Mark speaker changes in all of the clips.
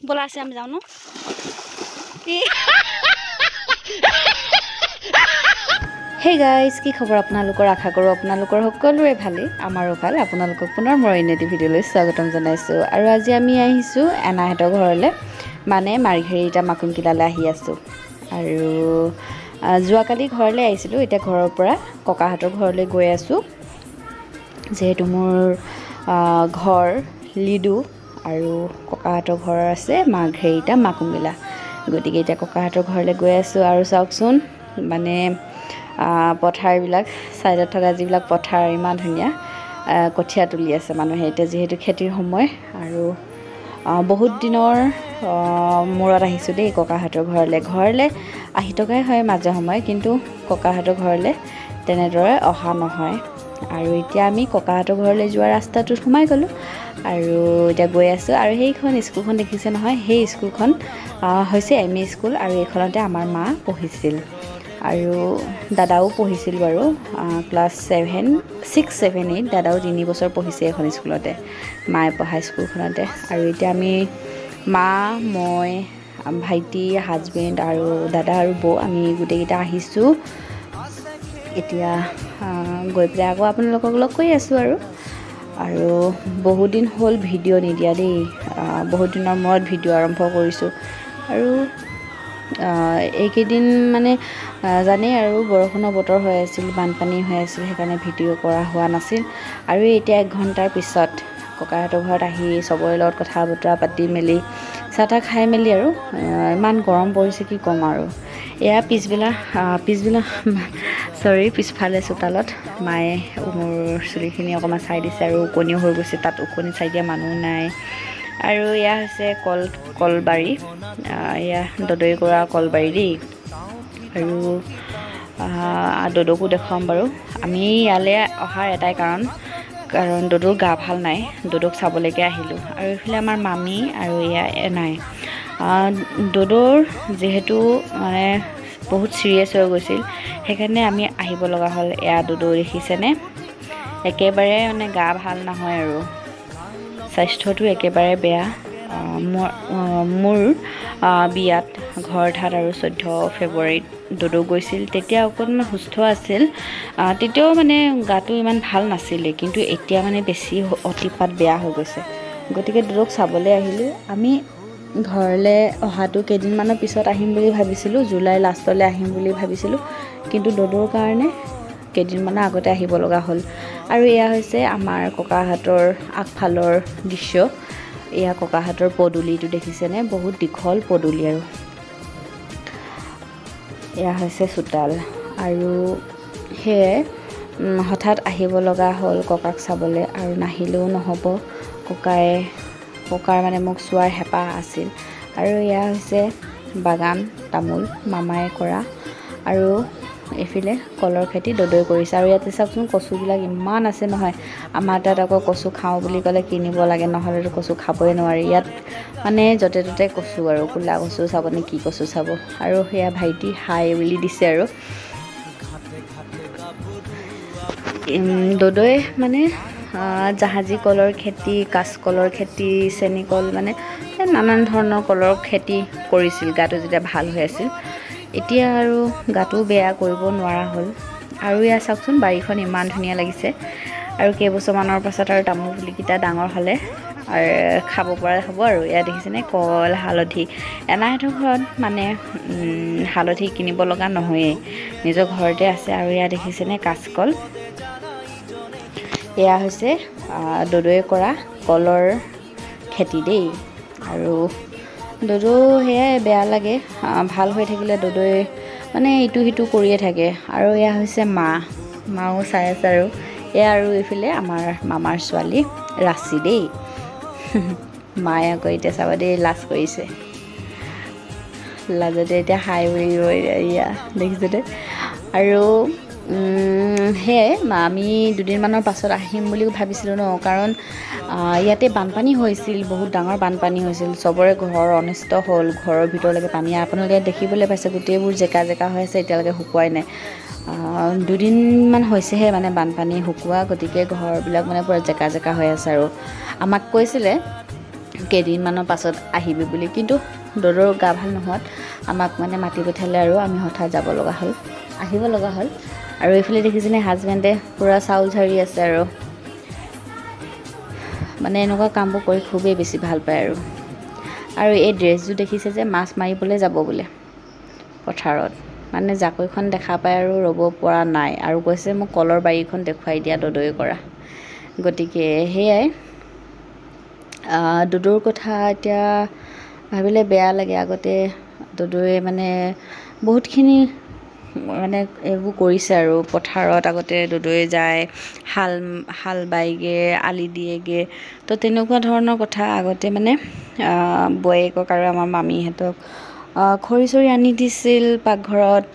Speaker 1: बोला से हम जाऊँ हे गाइस की खबर আপোনালোকৰ আশা কৰো আপোনালোকৰ সকলোৰে ভালে আমাৰো ভাল আপোনালোকক পুনৰ মোৰ এটি ভিডিঅলৈ স্বাগতম জনাইছো আৰু আজি আমি আহিছো এনাহেতৰ ঘৰলে মানে মাৰিঘেৰিটা মাকুমকিলালে আহি আছো আৰু জুৱাকালি ঘৰলে আহিছিলো এটা ঘৰৰ পৰা ককাহাতৰ ঘৰলৈ গৈ আছো যেহেতু মোৰ ঘৰ লিডু আৰু ককাহাতৰ ঘৰ আছে মাৰিঘেৰিটা মাকুমকিলা গতিকে এটা ককাহাতৰ ঘৰলৈ গৈ আছো আৰু চাওকচোন মানে পথাৰ বিলাক সাইডত থকা যিবিলাক পথাৰ ইমান ধুনিয়া কঠিয়া তুলি আছে মানুহে এটা যেহেতু খেতিৰ সময় আৰু বহুত দিনৰ মূৰত আহিছো দেই ককাহাতৰ ঘৰলে আহি টকাই হয় মাজে সময় কিন্তু ককাহাতৰ ঘৰলে তেনেদৰে অহা নহয় আৰু এতিয়া আমি ককাহাতৰ ঘৰলে যোৱা ৰাস্তাটোত সোমাই গলো আৰু এতিয়া গৈ আছো আৰু সেইখন স্কুলখন দেখিছে নহয় সেই স্কুলখন হৈছে এমই স্কুল আৰু এইখনতে আমাৰ মা পঢ়িছিল আৰু দাদাও পঢ়িছিল বাৰু ক্লাস 6 7 8 দাদাও 3 বছৰ পঢ়িছে এখন স্কুলতে মাই পঢ়া স্কুলখনতে আৰু এতিয়া আমি মা মই ভাইটি হাজবেন্ড আৰু দাদা আৰু বৌ আমি গুটেকিটা আহিছো এতিয়া গৈ পেলাই আকৌ আপোনালোকক লগ কৰি আছো আৰু বহুত দিন হল ভিডিঅ' নিদিয়া দেই বহুত দিনৰ মূৰত ভিডিঅ' আৰম্ভ কৰিছো আৰু এইকেইদিন মানে জানে আৰু বৰষুণৰ বতৰ হৈ আছিল বানপানী হৈ আছিল সেইকাৰণে ভিডিঅ' কৰা হোৱা নাছিল আৰু এতিয়া 1 ঘণ্টাৰ পিছত ককাহাতৰ ঘৰত আহি সবৰে লগত কথা বতৰা পাতি মেলি চাটা খাই মেলি আৰু ইমান গৰম পৰিছে কি কম আৰু এয়া পিছবিলা সৰি পিছফালে চোতালত মায়ে মোৰ চুলিখিনি অকমান চাই দিছে আৰু কোনিও হৈ গৈছে তাত কোনি চাই দিয়া মানুহ নাই আৰু ইয়া হৈছে কলবাৰী ইয়া দদৈ কৰা কলবাৰী দেই আৰু দদকো দেখাম বাৰু আমি ইয়ালে অহাৰ এটাই কাৰণ দদৰ গা ভাল নাই দদক চাবলৈকে আহিলো আৰু ইফালে আমাৰ মামি আৰু ইয়া নাই দদৰ যেহেতু মানে বহুত সিৰিয়াস হৈ গৈছিল সেইকাৰণে আমি আহিব লগা হল এয়া দদৰ দেখিছেনে একেবাৰে মানে গা ভাল নহয় আৰু স্বাস্থ্যটো একেবাৰে বেয়া মোৰ বিয়াত ঘৰ ধাত আৰু 14 ফেব্ৰুৱাৰীত দদৌ গৈছিল তেতিয়া অকনমান সুস্থ আছিল তেতিয়াও মানে গাটো ইমান ভাল নাছিল কিন্তু এতিয়া মানে বেছি অতিপাত বেয়া হৈ গৈছে গতিকে দদৌক চাবলৈ আহিলো আমি ঘৰলে অহাটো কেদিনমানৰ পিছত আহিম বুলি ভাবিছিলো জুলাই লাষ্টলৈ আহিম বুলি ভাবিছিলো কিন্তু দদৌৰ কাৰণে কেদিনমানৰ আগতে আহিব লগা হল আৰু এয়া হৈছে আমাৰ ককাহাতৰ আগফালৰ দৃশ্য এয়া ককাহাতৰ পদুলিটো দেখিছেনে বহুত দীঘল পদুলি আৰু এয়া হৈছে চোতাল আৰু হে হঠাৎ আহিব লগা হল ককাক চাবলৈ আৰু নাহিলেও নহব ককাৰ মানে মোক চোৱাৰ হেঁপাহ আছিল আৰু এয়া হৈছে বাগান তামোল মামায়ে কৰা আৰু এফিলে কলৰ খেতি দদৈ কৰিছে আৰু ইয়াতে চাওকচোন কচুবিলাক ইমান আছে নহয় আমাৰ তাত আকৌ কচু খাওঁ বুলি ক'লে কিনিব লাগে নহ'লে কচু খাবই নোৱাৰি ইয়াত মানে যতে ততে কচু আৰু কুলা কচু চাবনে কি কচু চাব আৰু সেয়া ভাইটি হাই বুলি দিছে আৰু দদৈ মানে জাহাজী কলৰ খেতি কাচকলৰ খেতি চেনিকল মানে নানান ধৰণৰ কলৰ খেতি কৰিছিল গাটো যেতিয়া ভাল হৈ আছিল এতিয়া আৰু গাটো বেয়া কৰিব নোৱাৰা হল আৰু ইয়া চাওকচোন বাৰীখন ইমান ধুনিয়া লাগিছে আৰু কেইবছৰমানৰ পাছত আৰু তামোল পুলিকিটা ডাঙৰ হলে আৰু খাব পৰা হ'ব আৰু ইয়া দেখিছেনে কল হালধি এনাহেতৰ ঘৰত মানে হালধি কিনিব লগা নহয়ে নিজৰ ঘৰতে আছে আৰু ইয়া দেখিছেনে কাচকল এয়া হৈছে দদৈ কৰা কলৰ খেতি দেই আৰু দদৌ হেয়াই বেয়া লাগে ভাল হৈ থাকিলে দদৈ মানে ইটো হিটো কৰিয়ে থাকে আৰু এয়া হৈছে মাও চাই আছে আৰু এয়া আৰু এইফালে আমাৰ মামাৰ ছোৱালী ৰাচি দেই মায়ে আকৌ এতিয়া চাবা দেই লাজ কৰিছে লাজতে এতিয়া হাই বুলি এয়া দেখিছে আৰু সেয়াই আমি দুদিনমানৰ পাছত আহিম বুলি ভাবিছিলোঁ ন কাৰণ ইয়াতে বানপানী হৈছিল বহুত ডাঙৰ বানপানী হৈছিল সবৰে ঘৰ অনিষ্ট হ'ল ঘৰৰ ভিতৰলৈকে পানী আপোনালোকে দেখিবলৈ পাইছে গোটেইবোৰ জেকা হৈ আছে এতিয়ালৈকে শুকুৱাই নাই দুদিনমান হৈছেহে মানে বানপানী শুকোৱা, গতিকে ঘৰবিলাক মানে পূৰা জেকা জেকা হৈ আছে। আৰু আমাক কৈছিলে কেইদিনমানৰ পাছত আহিবি বুলি, কিন্তু দদৌৰ গা ভাল নোহোৱাত আমাক মানে মাতি পঠিয়ালে আৰু আমি হঠাৎ আহিব লগা হ'ল। আৰু এইফালে দেখিছেনে হাজবেণ্ডে পূৰা চাউল ঝাৰি আছে আৰু মানে এনেকুৱা কামবোৰ কৰি খুবেই বেছি ভাল পায়। আৰু এই ড্ৰেছযোৰ দেখিছে যে মাছ মাৰিবলৈ যাব বোলে পথাৰত, মানে জাকৈখন দেখা পাই আৰু ৰ'ব পৰা নাই আৰু কৈছে মোক কলৰ বাৰীখন দেখুৱাই দিয়া দদৌৱে কৰা। গতিকে সেয়াই দদৌৰ কথা এতিয়া ভাবিলে বেয়া লাগে। আগতে দদৌৱে মানে বহুতখিনি মানে এইবোৰ কৰিছে আৰু পথাৰত আগতে দদৌৱে যায়, হাল বাইগে, আলি দিয়েগে, তো তেনেকুৱা ধৰণৰ কথা। আগতে মানে বোৱাৰীয়েকক আৰু আমাৰ মামীহঁতক খৰি চৰি আনি দিছিল, পাকঘৰত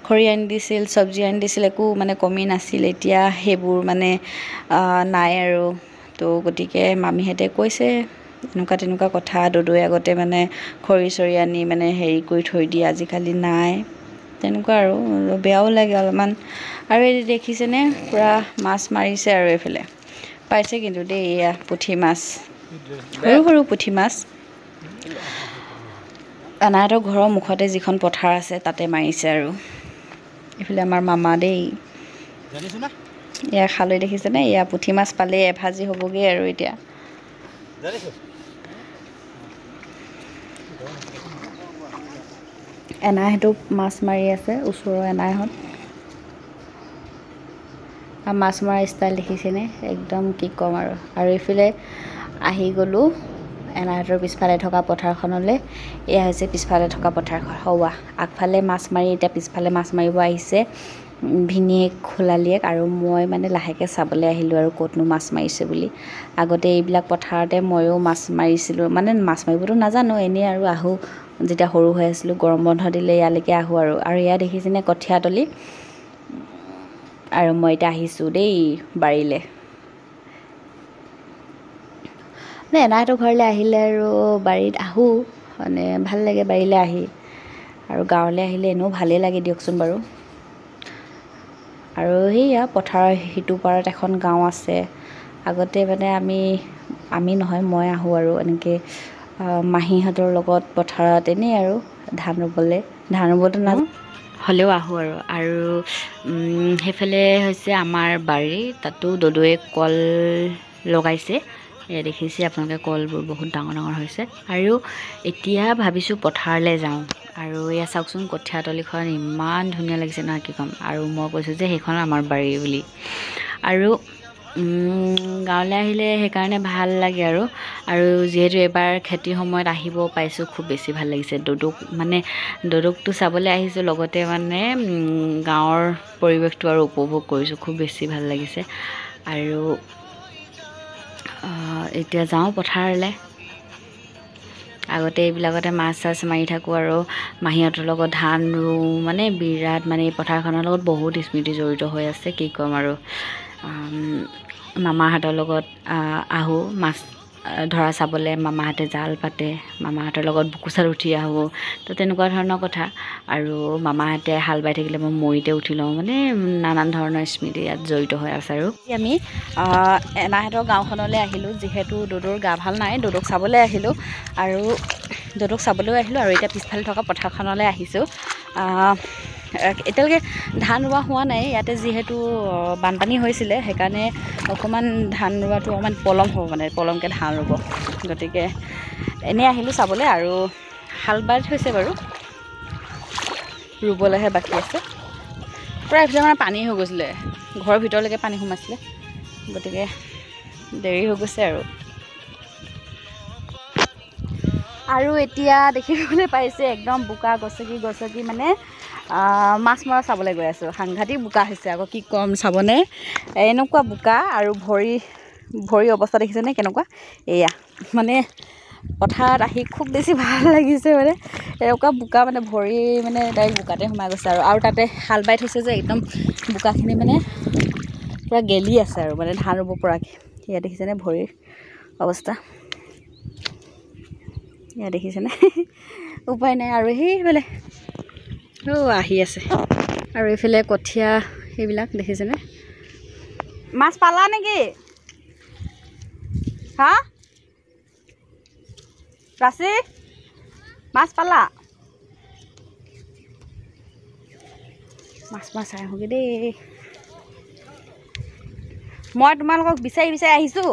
Speaker 1: খৰি আনি দিছিল, চব্জি আনি দিছিল, একো মানে কমি নাছিল। এতিয়া সেইবোৰ মানে নাই আৰু। তো গতিকে মামীহঁতে কৈছে এনেকুৱা তেনেকুৱা কথা, দদৌৱে আগতে মানে খৰি চৰি আনি মানে হেৰি কৰি থৈ দিয়ে, আজিকালি নাই, তেনেকুৱা আৰু বেয়াও লাগে অলপমান। আৰু এই দেখিছেনে পূৰা মাছ মাৰিছে আৰু এইফালে পাইছে কিন্তু দেই, এয়া পুঠি মাছ, সৰু সৰু পুঠি মাছ। এনাহঁতৰ ঘৰৰ মুখতে যিখন পথাৰ আছে তাতে মাৰিছে। আৰু এইফালে আমাৰ মামা দেই, এয়া খালৈ দেখিছেনে, এয়া পুঠি মাছ পালেই এভাজি হ'বগৈ আৰু এতিয়া। এনাইহঁতো মাছ মাৰি আছে, ওচৰৰ এনাইহঁত। আৰু মাছ মৰা ষ্টাইল দেখিছেনে, একদম কি ক'ম আৰু। আৰু এইফালে আহি গ'লোঁ এনাইহঁতৰ পিছফালে থকা পথাৰখনলৈ। এয়া হৈছে পিছফালে থকা পথাৰখন, সৌৱা আগফালে মাছ মাৰি এতিয়া পিছফালে মাছ মাৰিব আহিছে ভিনীয়েক খোলালীয়েক, আৰু মই মানে লাহেকৈ চাবলৈ আহিলোঁ আৰু ক'তনো মাছ মাৰিছে বুলি। আগতে এইবিলাক পথাৰতে ময়ো মাছ মাৰিছিলোঁ, মানে মাছ মাৰিবতো নাজানো, এনেই আৰু আহোঁ যেতিয়া সৰু হৈ আছিলোঁ, গৰম বন্ধ দিলে ইয়ালৈকে আহোঁ আৰু এয়া দেখিছেনে কঠীয়াতলি। আৰু মই এতিয়া আহিছোঁ দেই বাৰীলৈ। মানে এনাইহঁতৰ ঘৰলৈ আহিলে আৰু বাৰীত আহোঁ, মানে ভাল লাগে বাৰীলৈ আহি। আৰু গাঁৱলৈ আহিলে এনেও ভালেই লাগে দিয়কচোন বাৰু। আৰু সেয়া পথাৰৰ সিটো পাৰত এখন গাঁও আছে। আগতে মানে আমি নহয় মই আহোঁ আৰু এনেকৈ মাহীহঁতৰ লগত পথাৰত এনেই আৰু ধান ৰুবতো নাযাওঁ, হ'লেও আহোঁ আৰু সেইফালে হৈছে আমাৰ বাৰী, তাতো দদৌৱে কল লগাইছে। এয়া দেখিছে আপোনালোকে কলবোৰ বহুত ডাঙৰ ডাঙৰ হৈছে। আৰু এতিয়া ভাবিছোঁ পথাৰলৈ যাওঁ। আৰু এয়া চাওকচোন কঠীয়াতলিখন ইমান ধুনীয়া লাগিছে নহয় কি ক'ম। আৰু মই কৈছোঁ যে সেইখন আমাৰ বাৰী বুলি। আৰু গাঁৱলৈ আহিলে সেইকাৰণে ভাল লাগে আৰু যিহেতু এবাৰ খেতিৰ সময়ত আহিব পাইছোঁ, খুব বেছি ভাল লাগিছে। দদৌকটো চাবলৈ আহিছোঁ, লগতে মানে গাঁৱৰ পৰিৱেশটো আৰু উপভোগ কৰিছোঁ, খুব বেছি ভাল লাগিছে। আৰু এতিয়া যাওঁ পথাৰলৈ। আগতে এইবিলাকতে মাছ চাছ মাৰি থাকোঁ আৰু মাহীহঁতৰ লগত ধান ৰুওঁ, মানে বিৰাট মানে এই পথাৰখনৰ লগত বহুত স্মৃতি জড়িত হৈ আছে, কি ক'ম আৰু। মামাহঁতৰ লগত আহোঁ মাছ ধৰা চাবলৈ, মামাহঁতে জাল পাতে, মামাহঁতৰ লগত বুকুচাত উঠি আহোঁ, তো তেনেকুৱা ধৰণৰ কথা। আৰু মামাহঁতে হাল বাই থাকিলে মই মৈতে উঠি লওঁ, মানে নানান ধৰণৰ স্মৃতি ইয়াত জড়িত হৈ আছে। আৰু আমি এনাহঁতৰ গাঁওখনলৈ আহিলোঁ, যিহেতু দদৌৰ গা ভাল নাই, দদৌক চাবলৈ আহিলোঁ আৰু দদৌক চাবলৈও আহিলোঁ। আৰু এতিয়া পিছফালে থকা পথাৰখনলৈ আহিছোঁ। এতিয়ালৈকে ধান ৰোৱা হোৱা নাই ইয়াতে, যিহেতু বানপানী হৈছিলে, সেইকাৰণে অকণমান ধান ৰোৱাটো অকণমান পলম হ'ব, মানে পলমকৈ ধান ৰুব। গতিকে এনেই আহিলোঁ চাবলৈ। আৰু হাল বাই থৈছে বাৰু, ৰুবলৈহে বাকী আছে। পূৰা এইফালে মানে পানী হৈ গৈছিলে, ঘৰৰ ভিতৰলৈকে পানী সোমাইছিলে, গতিকে দেৰি হৈ গৈছে আৰু এতিয়া দেখিবলৈ পাইছে একদম বোকা গছকি মানে মাছ মৰা চাবলৈ গৈ আছোঁ। সাংঘাতিক বোকা হৈছে আকৌ, কি ক'ম চাবনে, এনেকুৱা বোকা। আৰু ভৰি অৱস্থা দেখিছেনে কেনেকুৱা। এয়া মানে পথাৰত আহি খুব বেছি ভাল লাগিছে, মানে এনেকুৱা বোকা, মানে ভৰি মানে ডাইৰেক্ট বোকাতে সোমাই গৈছে। আৰু তাতে হাল বাই থৈছে যে একদম বোকাখিনি মানে পূৰা গেলি আছে আৰু মানে ধান ৰুব পৰাকৈ। এয়া দেখিছেনে ভৰিৰ অৱস্থা, এয়া দেখিছেনে। উপায় নাই আৰু সেইফালে আহি আছে। আৰু এইফালে কঠীয়া এইবিলাক দেখিছেনে মাছ পালা নেকি হা ৰাচি মাছ পালা মাছ চাই আহোঁগৈ দেই মই তোমালোকক বিচাৰি আহিছোঁ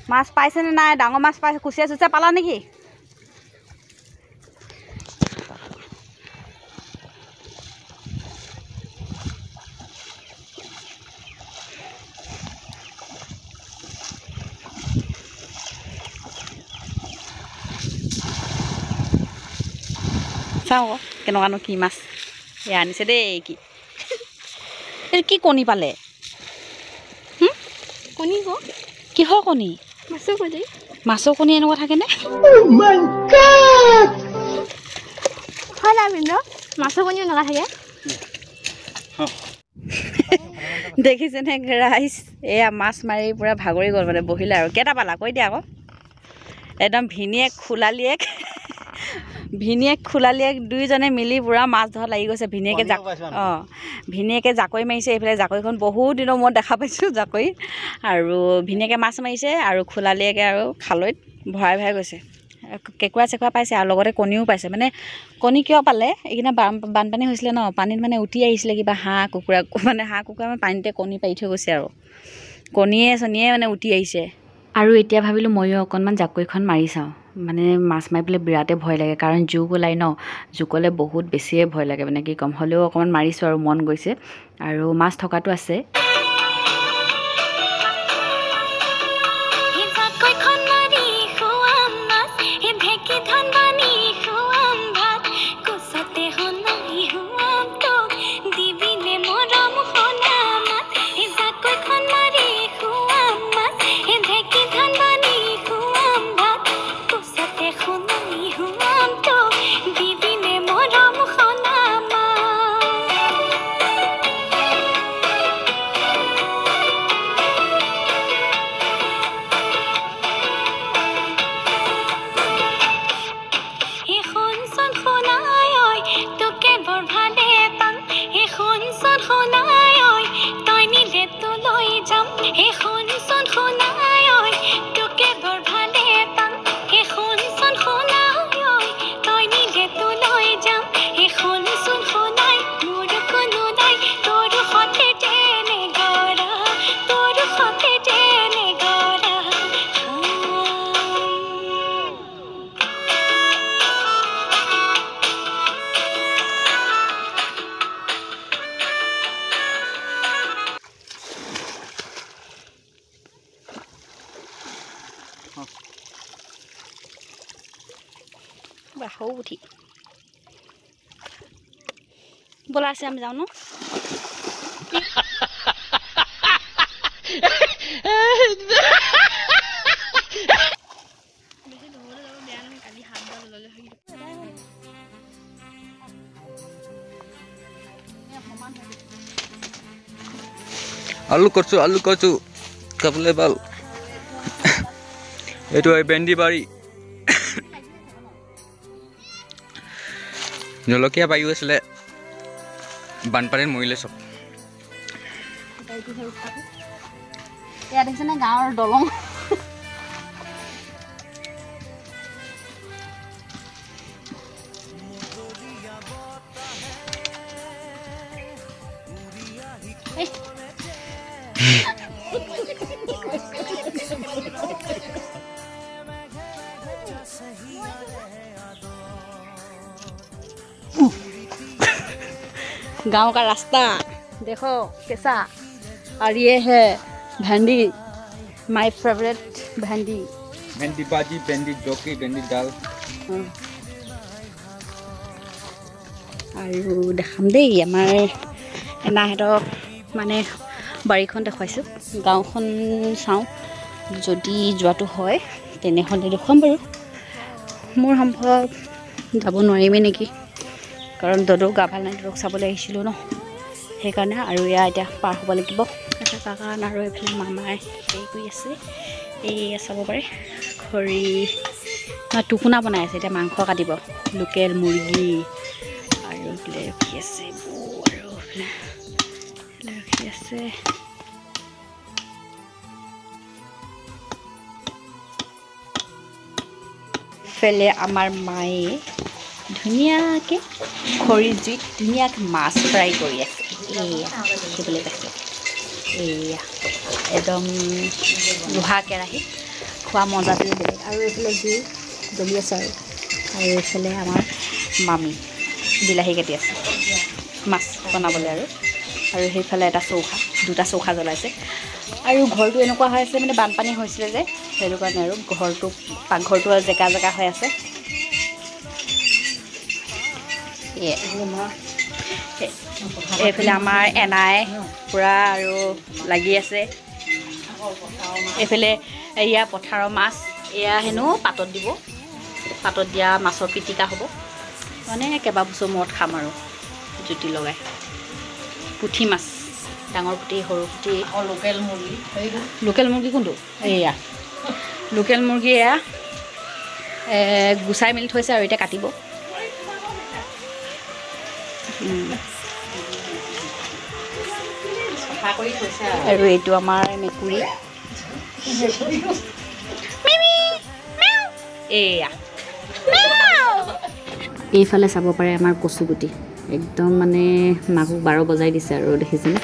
Speaker 1: মাছ পাইছেনে নাই ডাঙৰ মাছ পাইছে কুচিয়া চুচিয়া পালা নেকি চাওঁ আকৌ কেনেকুৱানো কি মাছ এয়া আনিছে দেই কি কণী পালে
Speaker 2: কণী ক
Speaker 1: কিহৰ কণী মাছৰ কণী এনেকুৱা থাকেনে
Speaker 2: মাছৰ কণী এনেকুৱা থাকে
Speaker 1: দেখিছেনে ৰাইজ এয়া মাছ মাৰি পূৰা ভাগৰি গ'ল মানে বহিলে আৰু কেইটা পালা কৈ দিয়া আকৌ একদম ভিনীয়েক খোলালিয়েক দুইজনে মিলি পূৰা মাছ ধৰা লাগি গৈছে ভিনীয়েকে জাকৈ মাৰিছে এইফালে জাকৈখন বহুত দিনৰ মূৰত দেখা পাইছোঁ জাকৈ আৰু ভিনীয়েকে মাছ মাৰিছে আৰু খোলালিয়েকে আৰু খালৈত ভৰাই গৈছে কেঁকুৰা চেকুৰা পাইছে আৰু লগতে কণীও পাইছে মানে কণী কিয় পালে এইকেইটা বানপানী হৈছিলে ন পানীত মানে উটি আহিছিলে কিবা হাঁহ কুকুৰা মানে পানীতে কণী পাৰি থৈ গৈছে আৰু কণীয়ে মানে উটি আহিছে আৰু এতিয়া ভাবিলোঁ ময়ো অকণমান জাকৈখন মাৰি চাওঁ মানে মাছ মাৰিবলৈ বিৰাটেই ভয় লাগে কাৰণ জোক ওলাই ন জোকলে বহুত বেছিয়ে ভয় লাগে মানে কি ক'ম হ'লেও অকণমান মাৰিছোঁ আৰু মন গৈছে আৰু মাছ থকাটো আছে বাহু উঠি বলা আছে আমি যাওঁ ন
Speaker 3: আলু করছো খাবলে ভাল এইটো ভেন্দি বাড়ি জলকীয়া পাই গৈছিলে বানপানীত মৰিলে চব
Speaker 1: এয়া দেখিছেনে গাঁৱৰ দলং गांव का रास्ता देखो कैसा और ये है भिंडी माय फेवरेट भिंडी
Speaker 3: भाजी भिंडी जोकी भिंडी दाल
Speaker 1: আৰু দেখাম দেই আমাৰ এনাহেঁতক মানে বাৰীখন দেখুৱাইছোঁ গাঁওখন চাওঁ যদি যোৱাটো হয় তেনেহ'লে দেখুৱাম বাৰু মোৰ সম্ভৱ যাব নোৱাৰিমেই নেকি কাৰণ দদৌ গা ভাল নাই দদৌক চাবলৈ আহিছিলোঁ ন সেইকাৰণে আৰু এয়া এতিয়া পাৰ হ'ব লাগিব এটা বাগান আৰু এইফালে মামাই হেৰি কৰি আছে এই চাব পাৰে খৰি টুকুনা বনাই আছে এতিয়া মাংস কাটিব লোকেল মুৰ্গী আৰু এইফালে কি আছে আৰু ৰখি আছে ইফালে আমাৰ মায়ে ধুনীয়াকৈ খৰি জুইত ধুনীয়াকৈ মাছ ফ্ৰাই কৰি আছে এয়া দেখিবলৈ পাইছে এয়া একদম লোহা কেৰাহীত খোৱা মজাটোৱে বেলেগ আৰু এইফালে জুই জ্বলি আছে আৰু এইফালে আমাৰ মামী বিলাহী কাটি আছে মাছ বনাবলৈ আৰু সেইফালে এটা চৌকা দুটা চৌকা জ্বলাইছে আৰু ঘৰটো এনেকুৱা হৈ আছে মানে বানপানী হৈছিলে যে সেইটো কাৰণে আৰু ঘৰটো পাকঘৰটো আৰু জেকা জেকা হৈ আছে এইফালে আমাৰ এনাই পূৰা আৰু লাগি আছে এইফালে এয়া পথাৰৰ মাছ এয়া হেনো পাতত দিব পাতত দিয়া মাছৰ পিটিকা হ'ব মানে কেইবাবছৰ মূৰত খাম আৰু জুতি লগাই পুঠি মাছ ডাঙৰ পুঠি সৰু পুঠি লোকেল মুৰ্গী কোনটো এয়া লোকেল মুৰ্গী এয়া গুচাই মেলি থৈছে আৰু এতিয়া কাটিব আৰু এইটো আমাৰ মেকুৰী এয়া এইফালে চাব পাৰে আমাৰ কচুগুটি একদম মানে মাকক 12 বজাই দিছে আৰু দেখিছেনে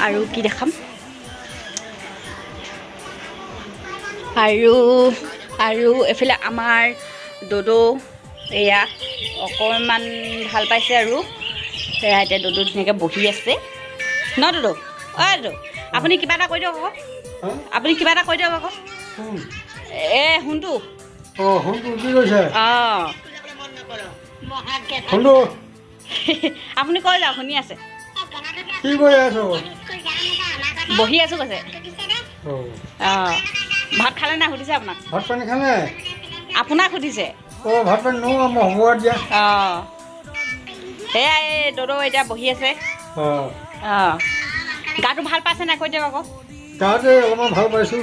Speaker 1: আৰু কি দেখাম আৰু এফালে আমাৰ দদৌ এয়া অকণমান ভাল পাইছে আৰু সেয়া এতিয়া দদৌ ধুনীয়াকৈ বহি আছে ন দদৌ দদৌ আপুনি কিবা এটা কৈ দিয়ক আকৌ আপুনি কিবা এটা কৈ দিয়ক আকৌ শুনটো আপুনি কৈ যাওক শুনি আছে বহি আছো কৈছে ভাত খালে নাই সুধিছে আপোনাক
Speaker 4: ভাত পানী খালে
Speaker 1: আপোনাক সুধিছে
Speaker 4: ভাত পানী হ'ব দিয়া
Speaker 1: সেয়াই দদৌ এতিয়া বহি আছে গাটো ভাল পাইছে নাই কৈ দিয়ক আকৌ
Speaker 4: গাতে অলপমান ভাল পাইছোঁ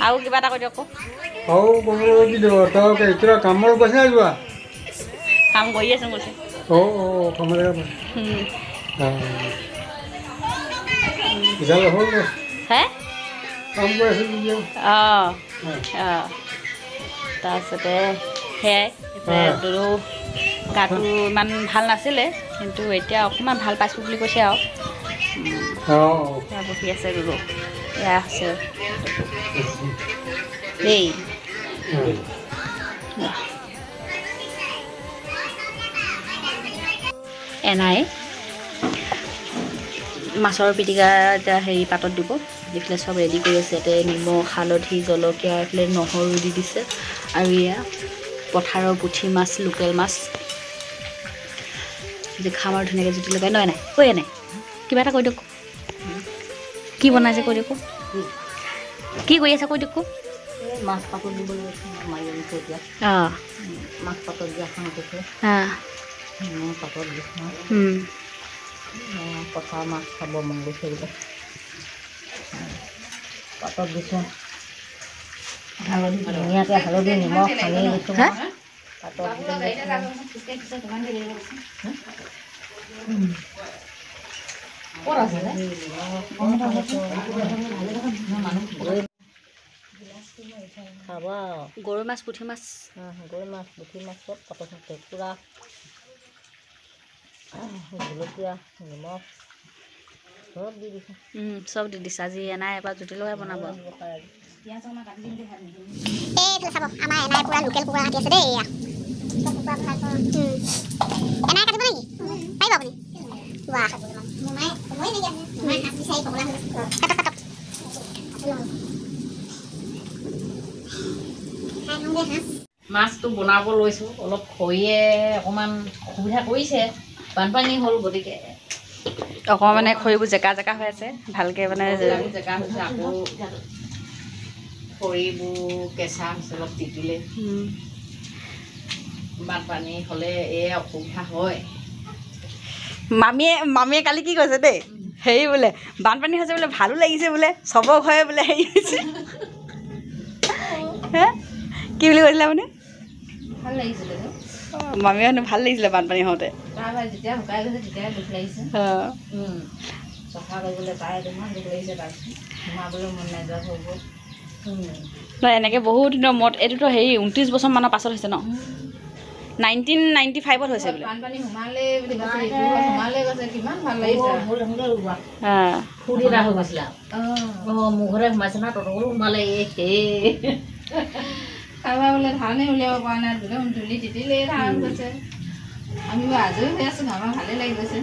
Speaker 1: আৰু কিবা এটা কৈ দিয়ক আকৌ
Speaker 4: আৰু ক'বলৈ কি দিব তই কিবা কামত গৈছে নাই যোৱা
Speaker 1: কাম কৰি আছো কৈছে
Speaker 4: কামলৈ বিশাল হ'ল
Speaker 1: হে
Speaker 4: কাম কৰি আছোঁ
Speaker 1: তাৰপিছতে সেয়াই দদৌ গাটো ইমান ভাল নাছিলে কিন্তু এতিয়া অকণমান ভাল পাইছোঁ বুলি কৈছে আৰু বহি আছে দদৌ এয়া আছে দেই এনাই মাছৰ পিটিকা এতিয়া হেৰি পাতত দিব এইফালে চব ৰেডি কৰি আছে ইয়াতে নিমখ হালধি জলকীয়া এইফালে নহৰু দি দিছে আৰু এয়া পথাৰৰ পুঠি মাছ লোকেল মাছ যে খাম আৰু ধুনীয়াকৈ জুতি লগাই নাই কৈ নাই কিবা এটা কৈ দিয়ক কি বনাইছে কৈ দিয়ক কি কৰি আছে কৈ দিয়ক
Speaker 2: মাছ পাতত দিবলৈ মাৰি থৈ দিয়া মাছ পাতত দিয়া খাওঁ পাতত দিছোঁ পথাৰ মাছ খাব মন গৈছে বোলে পাতত দিছোঁ হালধি ধুনীয়াকৈ হালধি নিমখ সানি দিছোঁ পাতত খাব
Speaker 1: গৰৈ মাছ পুঠি মাছ
Speaker 2: গৰৈ মাছ পুঠি মাছ চব পাতত কেঁকুৰা জলকীয়া নিমখ চব দি দিছোঁ
Speaker 1: চব দি দিছে আজি এনাই এবাৰ জুতি লগাই বনাব
Speaker 5: চাব আমাৰ এনাই পুৰা লোকেল কুকুৰা কাটি আছে দেই এয়া এনাই কাটিব নেকি পাৰিব আপুনি বাহ
Speaker 2: মাছটো বনাব লৈছোঁ অলপ খৰিয়ে অকণমান অসুবিধা কৰিছে বানপানী হ'ল গতিকে
Speaker 1: অকণমান খৰিবোৰ জেকা জেকা হৈ আছে ভালকৈ মানে
Speaker 2: জেগা হৈছে আকৌ খৰিবোৰ কেঁচা হৈছে অলপ তিতিলে বানপানী হ'লে এই অসুবিধা হয়
Speaker 1: মামীয়ে কালি কি কৈছে দেই হেৰি বোলে বানপানী হৈছে বোলে ভালো লাগিছে বোলে চবৰ ঘৰে বোলে হেৰি হৈছে কি বুলি কৈছিলে আপুনি
Speaker 2: ভাল লাগিছিলে
Speaker 1: মামীয়ে হেনো ভাল লাগিছিলে বানপানী হওঁতে
Speaker 2: তাৰপৰা যেতিয়া শুকাই গৈছে তেতিয়াই দুখ লাগিছে
Speaker 1: অঁ
Speaker 2: চফা কৰিবলৈ পাই ইমান দুখ লাগিছে তাৰপিছত সোমাবলৈ মন নাই যোৱা হৈ গ'ল
Speaker 1: নহয় এনেকৈ বহুত দিনৰ মূৰত এইটোতো হেৰি 29 বছৰমানৰ পাছত হৈছে ন 1995ত হৈছে বোলে
Speaker 2: বানপানী সোমালে বুলি কৈছে ইটো ঘৰত সোমালে কৈছে কিমান ভাল লাগিছে ফূৰ্তি এটা হৈ গৈছিলে মোৰ ঘৰতে সোমাইছে না তহঁতৰো সোমালে কাৰোবাৰ বোলে ধাৰণে উলিয়াব পৰা নাই বোলে তুলি তিতিলেই ধাৰণ গৈছে আমি আজৰি হৈ আছোঁ আমাৰ ভালেই লাগি গৈছে